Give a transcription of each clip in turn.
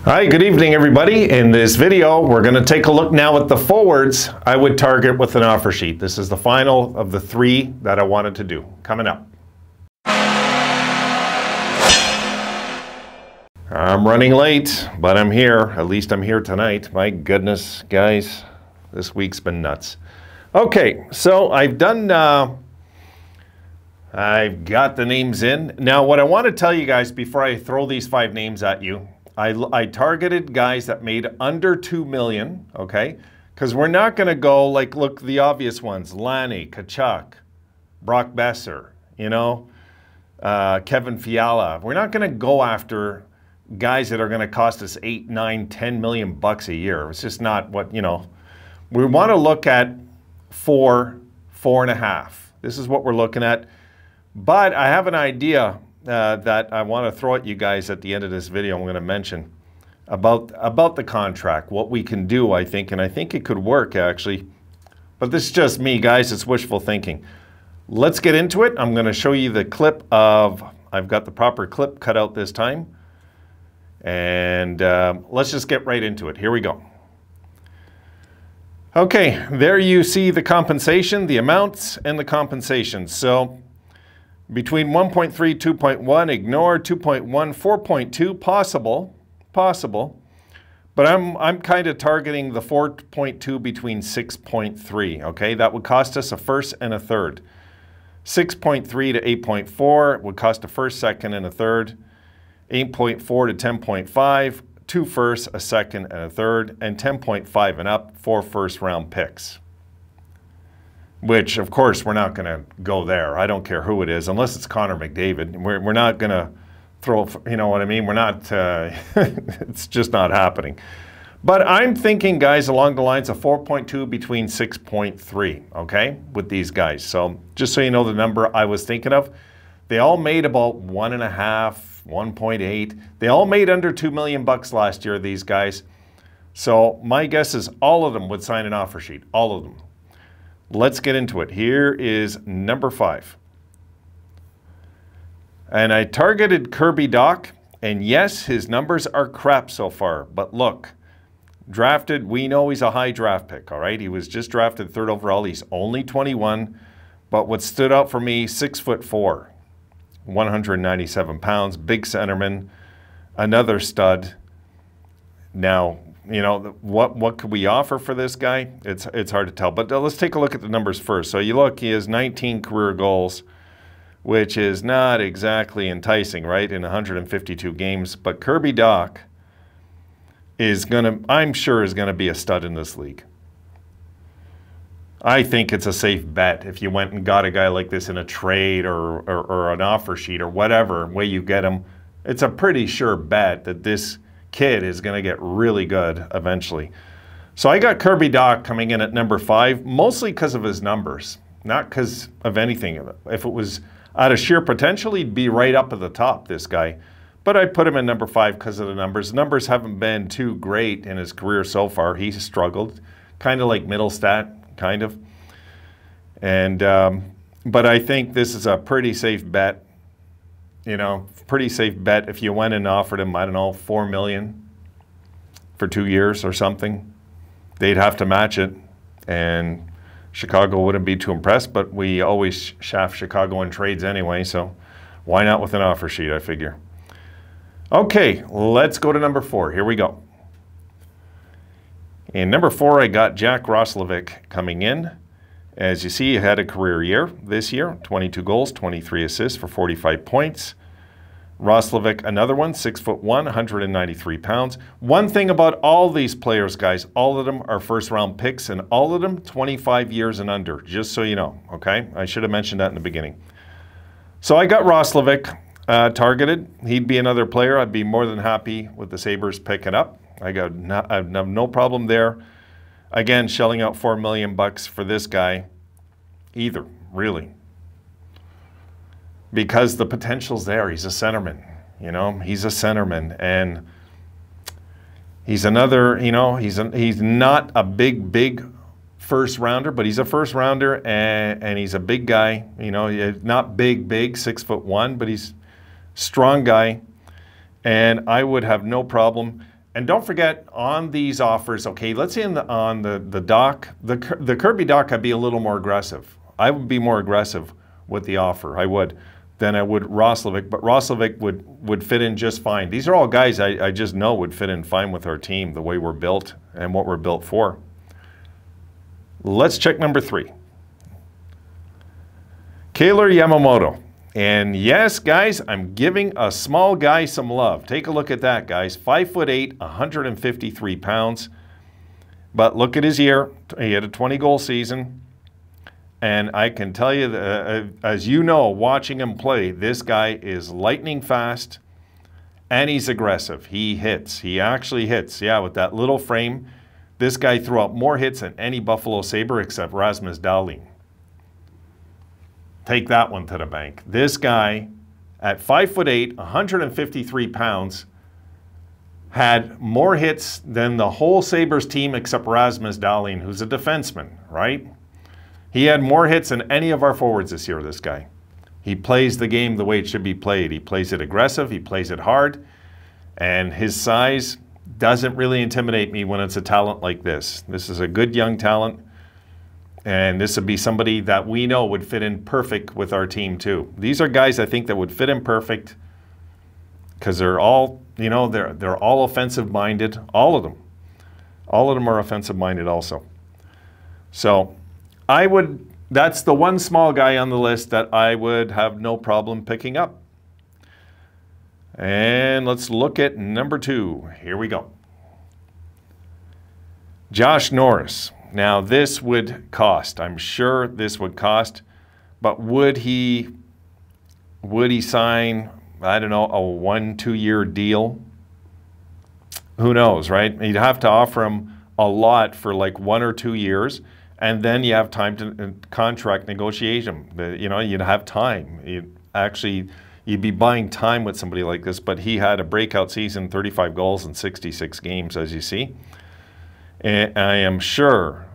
Hi, good evening everybody. In this video, we're going to take a look now at the forwards I would target with an offer sheet. This is the final of the three that I wanted to do. Coming up. I'm running late, but I'm here. At least I'm here tonight. My goodness, guys, this week's been nuts. Okay, so I've got the names in. Now, what I want to tell you guys before I throw these 5 names at you, I targeted guys that made under 2 million, okay? Because we're not going to go like, look, the obvious ones, Lanny, Tkachuk, Brock Besser, Kevin Fiala. We're not going to go after guys that are going to cost us 8, 9, 10 million bucks a year. It's just not what, we want to look at 4, 4.5. This is what we're looking at. But I have an idea that I want to throw at you guys at the end of this video. I'm going to mention about the contract, what we can do, I think, and I think it could work actually. But this is just me, guys. It's wishful thinking. Let's get into it. I'm going to show you the clip of, I've got the proper clip cut out this time. And let's just get right into it. Here we go. Okay, there you see the compensation, the amounts, and the compensation. So between 1.3, 2.1, ignore 2.1, 4.2, possible. But I'm kind of targeting the 4.2 between 6.3, okay? That would cost us a first and a third. 6.3 to 8.4 would cost a first, second, and a third. 8.4 to 10.5, 2 firsts, a second, and a third, and 10.5 and up, 4 first-round picks. Which, of course, we're not going to go there. I don't care who it is, unless it's Connor McDavid. We're not going to throw, you know what I mean? We're not, it's just not happening. But I'm thinking, guys, along the lines of 4.2 between 6.3, okay, with these guys. So just so you know the number I was thinking of, they all made about 1.5, 1.8. They all made under 2 million bucks last year, these guys. So my guess is all of them would sign an offer sheet, all of them. Let's get into it. Here is number 5. And I targeted Kirby Dach, and yes, his numbers are crap so far. But look, drafted, we know he's a high draft pick, all right? He was just drafted 3rd overall. He's only 21. But what stood out for me, 6'4", 197 pounds, big centerman, another stud. Now, what could we offer for this guy? It's hard to tell. But let's take a look at the numbers first. So you look, he has 19 career goals, which is not exactly enticing, right, in 152 games. But Kirby Dach is I'm sure is gonna be a stud in this league. I think it's a safe bet if you went and got a guy like this in a trade or an offer sheet or whatever way you get him. It's a pretty sure bet that this kid is going to get really good eventually. So I got Kirby Dach coming in at number 5, mostly because of his numbers, not because of anything. If it was out of sheer potential, he'd be right up at the top, this guy. But I put him in number 5 because of the numbers. The numbers haven't been too great in his career so far. He's struggled, kind of like Middlestat, kind of. And but I think this is a pretty safe bet. Pretty safe bet if you went and offered him, I don't know, 4 million for 2 years or something. They'd have to match it, and Chicago wouldn't be too impressed, but we always shaft Chicago in trades anyway, so why not with an offer sheet, I figure. Okay, let's go to number 4. Here we go. In number 4, I got Jack Roslovic coming in. As you see, he had a career year this year, 22 goals, 23 assists for 45 points. Roslovic, another one, 6'1", 193 pounds. One thing about all these players, guys, all of them are first-round picks, and all of them 25 years and under, just so you know, okay? I should have mentioned that in the beginning. So I got Roslovic targeted. He'd be another player I'd be more than happy with the Sabres picking up. I have no problem there. Again, shelling out 4 million bucks for this guy either, really. Because the potential's there. He's a centerman, he's a centerman, and he's another, he's not a big first rounder, but he's a first rounder, and he's a big guy, not big, 6'1", but he's strong guy, and I would have no problem And don't forget on these offers, okay, let's say on the dock, the Kirby dock, I'd be a little more aggressive. I would be more aggressive with the offer, I would, than I would Roslovic, but Roslovic would fit in just fine. These are all guys I just know would fit in fine with our team, the way we're built and what we're built for. Let's check number 3. Kailer Yamamoto. And yes, guys, I'm giving a small guy some love. Take a look at that, guys. 5'8", 153 pounds. But look at his year. He had a 20-goal season. And I can tell you, as you know, watching him play, this guy is lightning fast and he's aggressive. He hits. He actually hits. Yeah, with that little frame, this guy threw out more hits than any Buffalo Sabre except Rasmus Dahlin. Take that one to the bank. This guy, at 5'8", 153 pounds, had more hits than the whole Sabres team except Rasmus Dahlin, who's a defenseman, right? He had more hits than any of our forwards this year, this guy. He plays the game the way it should be played. He plays it aggressive, he plays it hard, and his size doesn't really intimidate me when it's a talent like this. This is a good young talent, and this would be somebody that we know would fit in perfect with our team too. These are guys I think that would fit in perfect because they're all, you know, they're all offensive-minded, all of them. All of them are offensive-minded also. So that's the one small guy on the list that I would have no problem picking up. And let's look at number 2. Here we go. Josh Norris. Now this would cost. I'm sure this would cost, but would he sign, I don't know, a 1-2 year deal? Who knows, right? You'd have to offer him a lot for like 1 or 2 years. And then you have time to contract negotiation. You know, you'd have time. You'd be buying time with somebody like this. But he had a breakout season, 35 goals in 66 games, as you see. And I am sure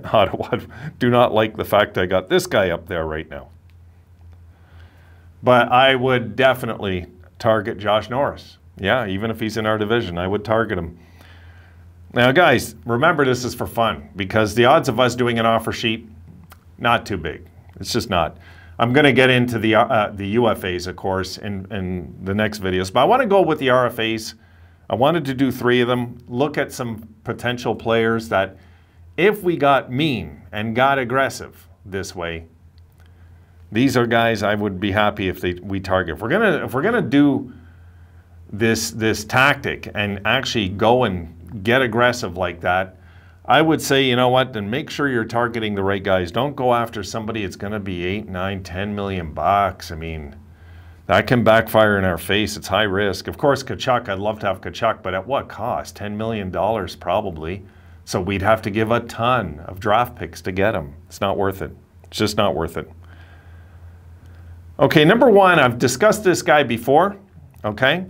Ottawa do not like the fact I got this guy up there right now. But I would definitely target Josh Norris. Yeah, even if he's in our division, I would target him. Now, guys, remember this is for fun because the odds of us doing an offer sheet, not too big. It's just not. I'm going to get into the UFAs, of course, in the next videos. But I want to go with the RFAs. I wanted to do 3 of them, look at some potential players that if we got mean and got aggressive this way, these are guys I would be happy if we target. If we're gonna do this tactic and actually go and get aggressive like that, I would say, you know what, then make sure you're targeting the right guys. Don't go after somebody it's going to be 8, 9, 10 million bucks. I mean, that can backfire in our face. It's high risk. Of course, Tkachuk, I'd love to have Tkachuk, but at what cost? $10 million probably. So we'd have to give a ton of draft picks to get him. It's not worth it. It's just not worth it. Okay, number 1, I've discussed this guy before, okay?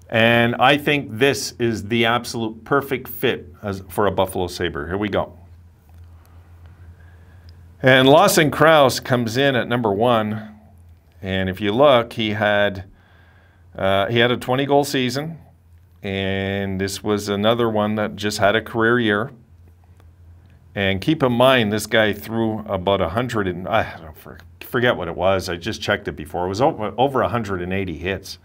And I think this is the absolute perfect fit for a Buffalo Sabre. Here we go. And Lawson Krouse comes in at number 1. And if you look, he had a 20-goal season. And this was another one that just had a career year. And keep in mind, this guy threw about 100 and I forget what it was. I just checked it before. It was over 180 hits.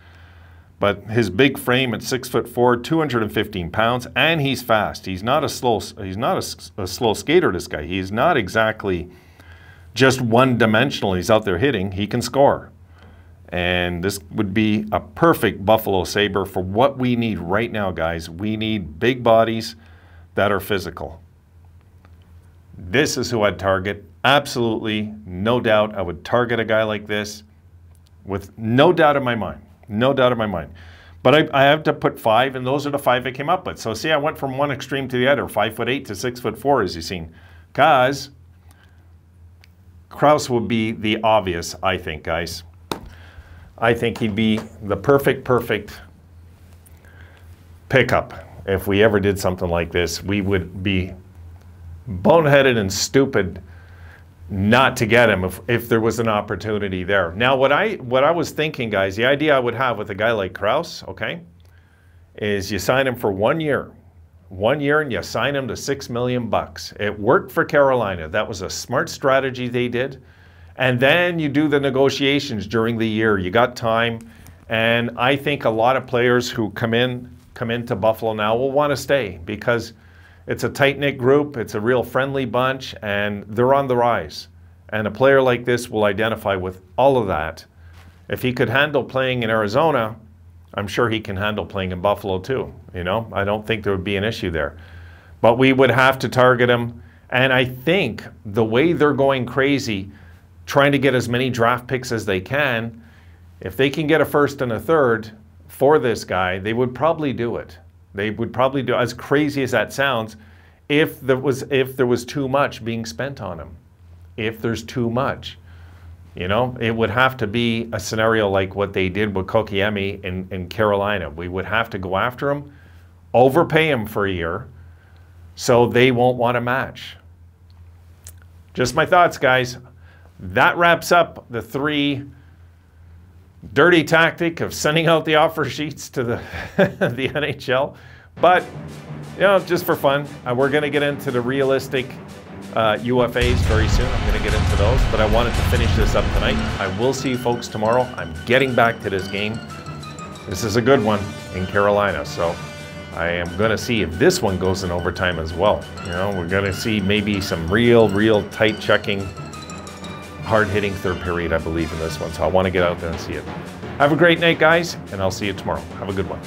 But his big frame at 6'4", 215 pounds, and he's fast. He's not a slow skater, this guy. He's not exactly just one-dimensional. He's out there hitting. He can score. And this would be a perfect Buffalo Sabre for what we need right now, guys. We need big bodies that are physical. This is who I'd target. Absolutely, no doubt. I would target a guy like this with no doubt in my mind. No doubt in my mind. But I have to put 5, and those are the 5 I came up with. So see, I went from one extreme to the other, 5'8" to 6'4", as you've seen. Because Krouse would be the obvious, I think, guys. I think he'd be the perfect pickup. If we ever did something like this, we would be boneheaded and stupid not to get him if there was an opportunity there. Now, what I was thinking, guys, the idea I would have with a guy like Krouse, okay, is you sign him for 1 year. 1 year, and you sign him to $6 million. It worked for Carolina. That was a smart strategy they did. And then you do the negotiations during the year. You got time. And I think a lot of players who come into Buffalo now will want to stay because it's a tight-knit group. It's a real friendly bunch, and they're on the rise. And a player like this will identify with all of that. If he could handle playing in Arizona, I'm sure he can handle playing in Buffalo too. You know, I don't think there would be an issue there. But we would have to target him. And I think the way they're going crazy, trying to get as many draft picks as they can, if they can get a first and a third for this guy, they would probably do it. They would probably do, as crazy as that sounds, if there was too much being spent on him. If there's too much. You know, it would have to be a scenario like what they did with Kokiemi in Carolina. We would have to go after him, overpay him for a year, so they won't want to match. Just my thoughts, guys. That wraps up the 3 dirty tactic of sending out the offer sheets to the, the NHL. But, you know, just for fun, we're going to get into the realistic UFAs very soon. I'm going to get into those, but I wanted to finish this up tonight. I will see you folks tomorrow. I'm getting back to this game. This is a good one in Carolina, so I am going to see if this one goes in overtime as well. You know, we're going to see maybe some real tight checking, hard-hitting third period, I believe, in this one. So I want to get out there and see it. Have a great night, guys, and I'll see you tomorrow. Have a good one.